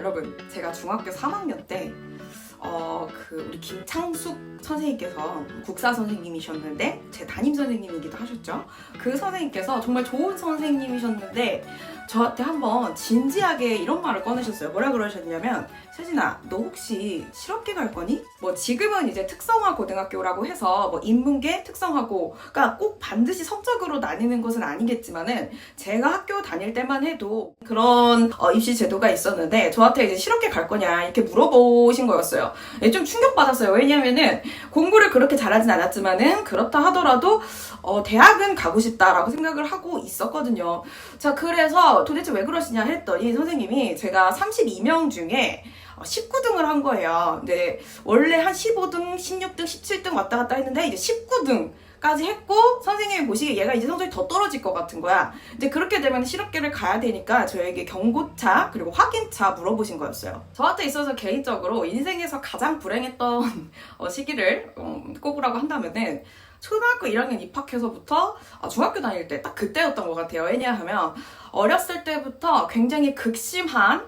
여러분, 제가 중학교 3학년 때 우리 김창숙 선생님께서 국사 선생님이셨는데 제 담임 선생님이기도 하셨죠. 그 선생님께서 정말 좋은 선생님이셨는데 저한테 한번 진지하게 이런 말을 꺼내셨어요. 뭐라 그러셨냐면, 세진아, 너 혹시 실업계 갈 거니? 뭐 지금은 이제 특성화 고등학교라고 해서 뭐 인문계, 특성화고가 꼭 반드시 성적으로 나뉘는 것은 아니겠지만은 제가 학교 다닐 때만 해도 그런 입시 제도가 있었는데 저한테 이제 실업계 갈 거냐 이렇게 물어보신 거였어요. 좀 충격받았어요. 왜냐면은 공부를 그렇게 잘하진 않았지만은 그렇다 하더라도 대학은 가고 싶다라고 생각을 하고 있었거든요. 자, 그래서 도대체 왜 그러시냐 했더니 선생님이 제가 32명 중에 19등을 한 거예요. 근데 원래 한 15등, 16등, 17등 왔다 갔다 했는데 이제 19등까지 했고 선생님이 보시기에 얘가 이제 성적이 더 떨어질 것 같은 거야. 근데 그렇게 되면 실업계를 가야 되니까 저에게 경고차 그리고 확인차 물어보신 거였어요. 저한테 있어서 개인적으로 인생에서 가장 불행했던 시기를 꼽으라고 한다면은 초등학교 1학년 입학해서부터 중학교 다닐 때 딱 그때였던 것 같아요. 왜냐하면 어렸을 때부터 굉장히 극심한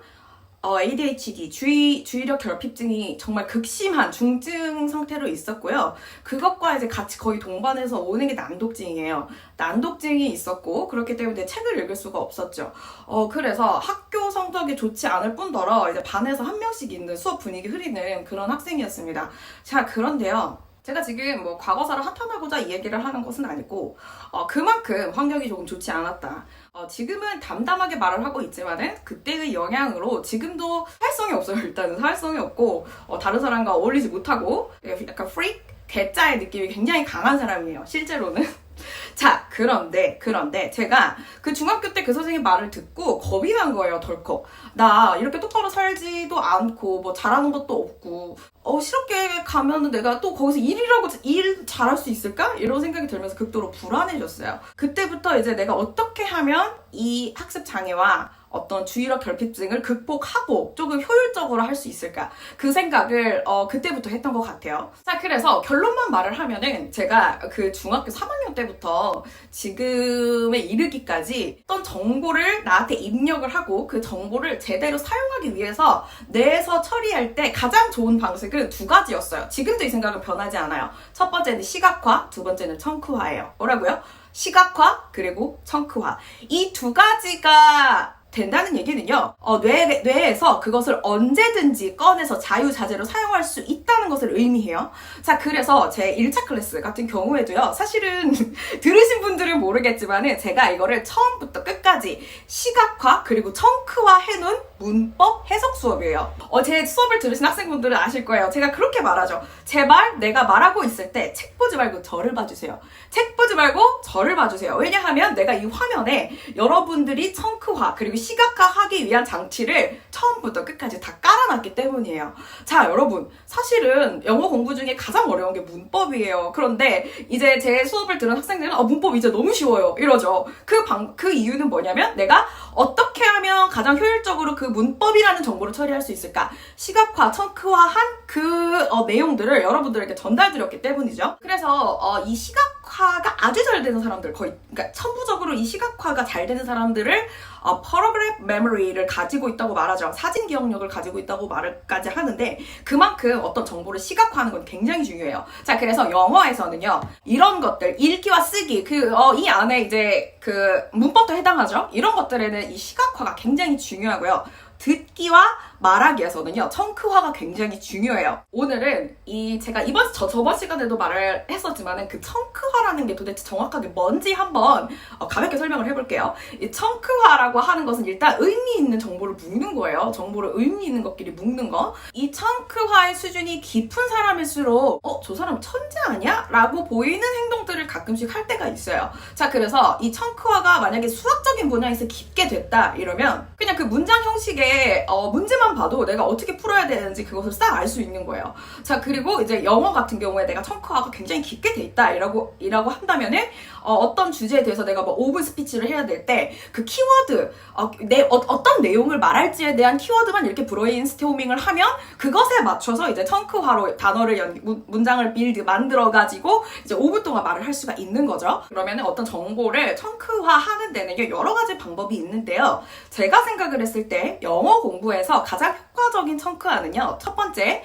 ADHD, 주의력 결핍증이 정말 극심한 중증 상태로 있었고요. 그것과 이제 같이 거의 동반해서 오는 게 난독증이에요. 난독증이 있었고, 그렇기 때문에 책을 읽을 수가 없었죠. 그래서 학교 성적이 좋지 않을 뿐더러 이제 반에서 한 명씩 있는 수업 분위기 흐리는 그런 학생이었습니다. 자, 그런데요. 제가 지금 뭐 과거사를 한탄하고자 이 얘기를 하는 것은 아니고 그만큼 환경이 조금 좋지 않았다. 지금은 담담하게 말을 하고 있지만은 그때의 영향으로 지금도 사회성이 없어요. 일단은 사회성이 없고 다른 사람과 어울리지 못하고 약간 프릭, 괴짜의 느낌이 굉장히 강한 사람이에요. 실제로는. 자, 그런데 제가 그 중학교 때 그 선생님 말을 듣고 겁이 난 거예요. 덜컥. 나 이렇게 똑바로 살지도 않고 뭐 잘하는 것도 없고 실업계 가면은 내가 또 거기서 일 잘할 수 있을까? 이런 생각이 들면서 극도로 불안해졌어요. 그때부터 이제 내가 어떻게 하면 이 학습 장애와 어떤 주의력 결핍증을 극복하고 조금 효율적으로 할 수 있을까? 그 생각을 그때부터 했던 것 같아요. 자, 그래서 결론만 말을 하면은 제가 그 중학교 3학년 때부터 지금에 이르기까지 어떤 정보를 나한테 입력을 하고 그 정보를 제대로 사용하기 위해서 뇌에서 처리할 때 가장 좋은 방식은 두 가지였어요. 지금도 이 생각은 변하지 않아요. 첫 번째는 시각화, 두 번째는 청크화예요. 뭐라고요? 시각화 그리고 청크화. 이 두 가지가 된다는 얘기는요, 뇌에서 그것을 언제든지 꺼내서 자유자재로 사용할 수 있다는 것을 의미해요. 자, 그래서 제 1차 클래스 같은 경우에도요, 사실은 들으신 분들은 모르겠지만은 제가 이거를 처음부터 끝까지 시각화 그리고 청크화 해놓은 문법 해석 수업이에요. 제 수업을 들으신 학생분들은 아실 거예요. 제가 그렇게 말하죠. 제발 내가 말하고 있을 때 책 보지 말고 저를 봐주세요. 책 보지 말고 저를 봐주세요. 왜냐하면 내가 이 화면에 여러분들이 청크화 그리고 시각화하기 위한 장치를 처음부터 끝까지 다 깔아놨기 때문이에요. 자, 여러분, 사실은 영어 공부 중에 가장 어려운 게 문법이에요. 그런데 이제 제 수업을 들은 학생들은 문법 이제 너무 쉬워요 이러죠. 그 이유는 뭐냐면 내가 어떻게 하면 가장 효율적으로 그 문법이라는 정보를 처리할 수 있을까? 시각화, 청크화한 그 내용들을 여러분들에게 전달드렸기 때문이죠. 그래서 이 시각화가 아주 잘 되는 사람들, 그러니까 천부적으로 이 시각화가 잘 되는 사람들을 photograph memory를 가지고 있다고 말하죠. 사진 기억력을 가지고 있다고 말을까지 하는데 그만큼 어떤 정보를 시각화하는 건 굉장히 중요해요. 자, 그래서 영어에서는요, 이런 것들, 읽기와 쓰기, 이 안에 이제 그 문법도 해당하죠. 이런 것들에는 이 시각화가 굉장히 중요하고요. 듣기와 말하기에서는요, 청크화가 굉장히 중요해요. 오늘은 제가 저번 시간에도 말을 했었지만은 그 청크화라는 게 도대체 정확하게 뭔지 한번 가볍게 설명을 해볼게요. 이 청크화라고 하는 것은 일단 의미 있는 정보를 묶는 거예요. 정보를 의미 있는 것끼리 묶는 거. 이 청크화의 수준이 깊은 사람일수록 저 사람 천재 아니야? 라고 보이는 행동들을 가끔씩 할 때가 있어요. 자, 그래서 이 청크화가 만약에 수학적인 분야에서 깊게 됐다 이러면 그냥 그 문장 형식에 문제만 봐도 내가 어떻게 풀어야 되는지 그것을 싹 알 수 있는 거예요. 자, 그리고 이제 영어 같은 경우에 내가 청크화가 굉장히 깊게 돼 있다 이라고 한다면은 어떤 주제에 대해서 내가 뭐 오픈 스피치를 해야 될 때 그 키워드, 어떤 내용을 말할지에 대한 키워드만 이렇게 브레인스토밍을 하면 그것에 맞춰서 이제 청크화로 문장을 만들어가지고 이제 5분 동안 말을 할 수가 있는 거죠. 그러면은 어떤 정보를 청크화하는 데는 여러 가지 방법이 있는데요. 제가 생각을 했을 때 영어 공부에서 가장 추가적인 청크화는요. 첫 번째,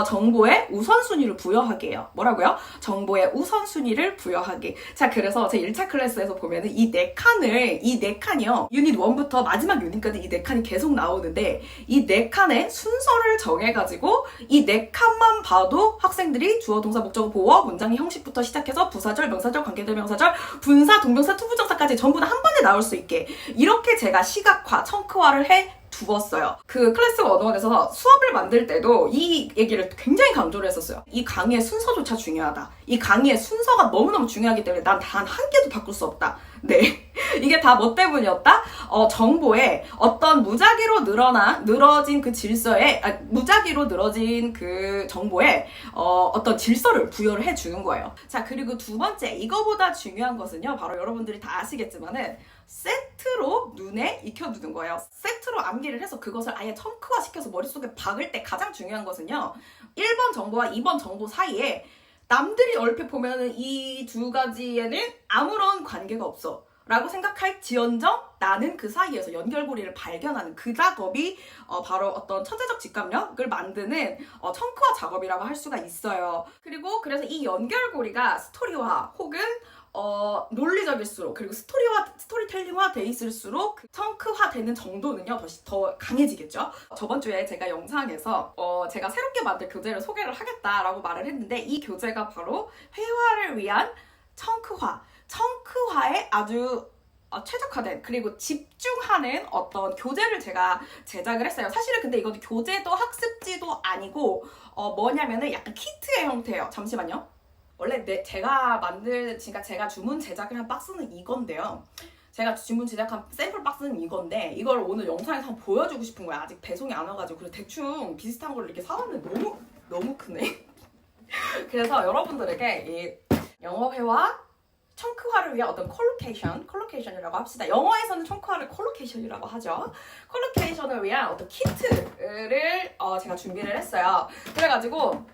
정보에 우선순위를 부여하기예요. 뭐라고요? 정보에 우선순위를 부여하기. 자, 그래서 제 1차 클래스에서 보면은 이 네 칸이요. 유닛 1부터 마지막 유닛까지 이 네 칸이 계속 나오는데 이 네 칸의 순서를 정해가지고 이 네 칸만 봐도 학생들이 주어, 동사, 목적어, 보어, 문장의 형식부터 시작해서 부사절, 명사절, 관계대명사절, 분사, 동명사, 투부정사까지 전부 다 한 번에 나올 수 있게 이렇게 제가 시각화, 청크화를 해 두었어요. 그 클래스 101에서 수업을 만들 때도 이 얘기를 굉장히 강조를 했었어요. 이 강의의 순서조차 중요하다. 이 강의의 순서가 너무너무 중요하기 때문에 난 단 한 개도 바꿀 수 없다. 네. 이게 다 뭐 때문이었다? 정보에 어떤 무작위로 늘어진 그 질서에, 무작위로 늘어진 그 정보에, 어떤 질서를 부여를 해주는 거예요. 자, 그리고 두 번째, 이거보다 중요한 것은요, 바로 여러분들이 다 아시겠지만은, 세트로 눈에 익혀두는 거예요. 세트로 암기를 해서 그것을 아예 청크화 시켜서 머릿속에 박을 때 가장 중요한 것은요, 1번 정보와 2번 정보 사이에 남들이 얼핏 보면은 이 두 가지에는 아무런 관계가 없어 라고 생각할지언정 나는 그 사이에서 연결고리를 발견하는 그 작업이 바로 어떤 천재적 직감력을 만드는 청크화 작업이라고 할 수가 있어요. 그리고 그래서 이 연결고리가 스토리화 혹은 논리적일수록 그리고 스토리텔링화 돼 있을수록 그 청크화 되는 정도는요 더 강해지겠죠. 저번 주에 제가 영상에서 제가 새롭게 만든 교재를 소개를 하겠다라고 말을 했는데 이 교재가 바로 회화를 위한 청크화에 아주 최적화된 그리고 집중하는 어떤 교재를 제가 제작을 했어요. 사실은 근데 이것도 교재도 학습지도 아니고 뭐냐면은 약간 키트의 형태예요. 잠시만요. 원래 제가 주문 제작을 한 박스는 이건데요. 제가 주문 제작한 샘플 박스는 이건데 이걸 오늘 영상에서 한번 보여주고 싶은 거야. 아직 배송이 안 와가지고 그래서 대충 비슷한 걸 이렇게 사왔는데 너무 크네. 그래서 여러분들에게 이 영어 회화 청크화를 위한 어떤 콜로케이션이라고 합시다. 영어에서는 청크화를 콜로케이션이라고 하죠. 콜로케이션을 위한 어떤 키트를 제가 준비를 했어요. 그래가지고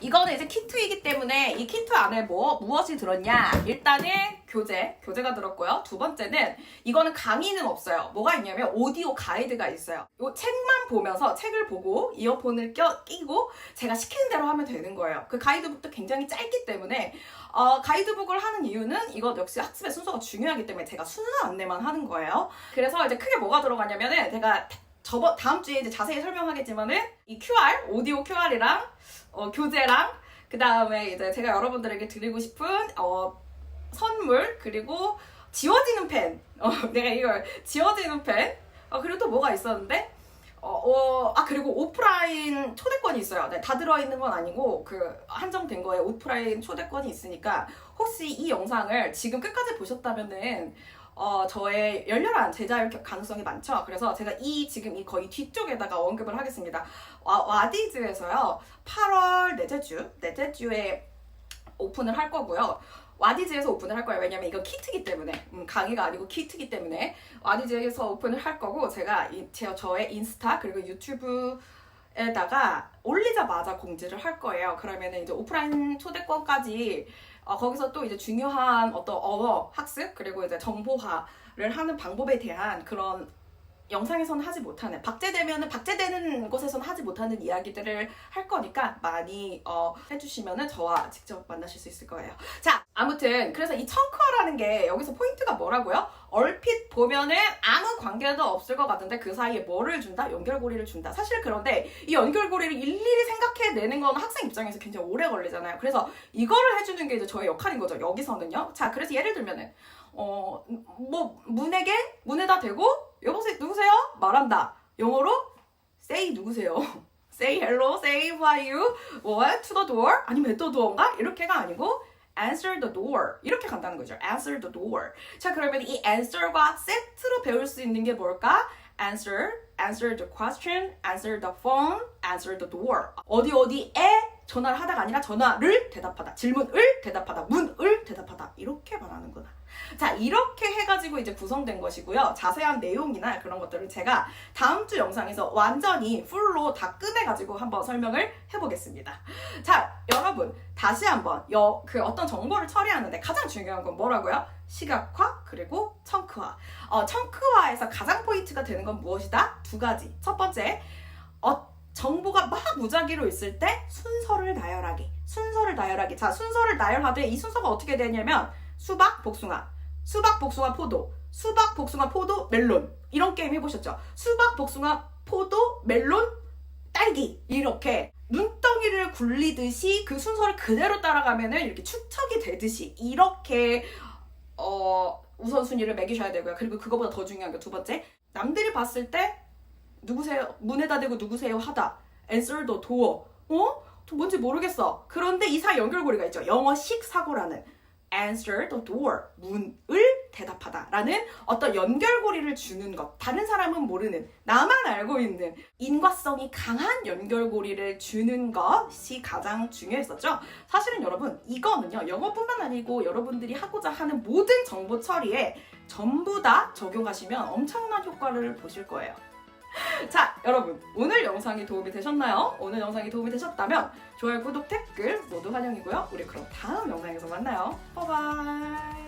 이거는 이제 키트이기 때문에 이 키트 안에 무엇이 들었냐? 일단은 교재가 들었고요. 두 번째는 이거는 강의는 없어요. 뭐가 있냐면 오디오 가이드가 있어요. 이 책만 보면서 책을 보고 이어폰을 끼고 제가 시키는 대로 하면 되는 거예요. 그 가이드북도 굉장히 짧기 때문에 가이드북을 하는 이유는 이것 역시 학습의 순서가 중요하기 때문에 제가 순서 안내만 하는 거예요. 그래서 이제 크게 뭐가 들어가냐면은 제가 다음 주에 이제 자세히 설명하겠지만은 이 오디오 QR이랑 교재랑 그 다음에 이제 제가 여러분들에게 드리고 싶은 선물 그리고 지워지는 펜 내가 이걸 지워지는 펜 그리고 또 뭐가 있었는데 그리고 오프라인 초대권이 있어요. 네, 다 들어있는 건 아니고 한정된 거에 오프라인 초대권이 있으니까 혹시 이 영상을 지금 끝까지 보셨다면은 저의 열렬한 제자일 가능성이 많죠. 그래서 제가 지금 이 거의 뒤쪽에다가 언급을 하겠습니다. 와디즈에서요. 8월 넷째 주에 오픈을 할 거고요. 와디즈에서 오픈을 할 거예요. 왜냐면 이거 키트기 때문에 강의가 아니고 키트기 때문에 와디즈에서 오픈을 할 거고 제가 저의 인스타 그리고 유튜브에다가 올리자마자 공지를 할 거예요. 그러면은 이제 오프라인 초대권까지 거기서 또 이제 중요한 어떤 언어 학습 그리고 이제 정보화를 하는 방법에 대한 그런 영상에서는 하지 못하는 박제되는 곳에서는 하지 못하는 이야기들을 할 거니까 많이 해주시면은 저와 직접 만나실 수 있을 거예요. 자, 아무튼 그래서 이 청크화라는 게 여기서 포인트가 뭐라고요? 얼핏 보면은 아무 관계도 없을 것 같은데 그 사이에 뭐를 준다? 연결고리를 준다. 사실 그런데 이 연결고리를 일일이 생각해내는 건 학생 입장에서 굉장히 오래 걸리잖아요. 그래서 이거를 해주는 게 이제 저의 역할인 거죠. 여기서는요. 자, 그래서 예를 들면은 문에다 대고 여보세요 누구세요? 말한다. 영어로 say 누구세요? say hello, say why you, to the door 아니면 at the door인가? 이렇게가 아니고 answer the door 이렇게 간다는 거죠. answer the door. 자, 그러면 이 answer과 세트로 배울 수 있는 게 뭘까? answer the question, answer the phone, answer the door. 어디에 전화를 하다가 아니라 전화를 대답하다, 질문을 대답하다, 문을 대답하다 이렇게 말하는구나. 자, 이렇게 해가지고 이제 구성된 것이고요. 자세한 내용이나 그런 것들을 제가 다음 주 영상에서 완전히 풀로 다 꺼내가지고 한번 설명을 해보겠습니다. 자, 여러분 다시 한번 어떤 정보를 처리하는데 가장 중요한 건 뭐라고요? 시각화 그리고 청크화. 청크화에서 가장 포인트가 되는 건 무엇이다? 두 가지. 첫 번째, 무작위로 있을 때 순서를 나열하기. 순서를 나열하기. 자, 순서를 나열하되 이 순서가 어떻게 되냐면 수박, 복숭아, 수박, 복숭아, 포도, 수박, 복숭아, 포도, 멜론. 이런 게임 해보셨죠? 수박, 복숭아, 포도, 멜론, 딸기. 이렇게 눈덩이를 굴리듯이 그 순서를 그대로 따라가면은 이렇게 축척이 되듯이 이렇게 우선순위를 매기셔야 되고요. 그리고 그거보다 더 중요한 게 두 번째, 남들이 봤을 때 누구세요? 문에다 대고 누구세요? 하다. answer the door. 뭔지 모르겠어. 그런데 이 사이 연결고리가 있죠. 영어식 사고라는 answer the door. 문을 대답하다 라는 어떤 연결고리를 주는 것. 다른 사람은 모르는, 나만 알고 있는 인과성이 강한 연결고리를 주는 것이 가장 중요했었죠. 사실은 여러분, 이거는요, 영어뿐만 아니고 여러분들이 하고자 하는 모든 정보 처리에 전부 다 적용하시면 엄청난 효과를 보실 거예요. 자, 여러분, 오늘 영상이 도움이 되셨나요? 오늘 영상이 도움이 되셨다면 좋아요, 구독, 댓글 모두 환영이고요. 우리 그럼 다음 영상에서 만나요. 바이바이.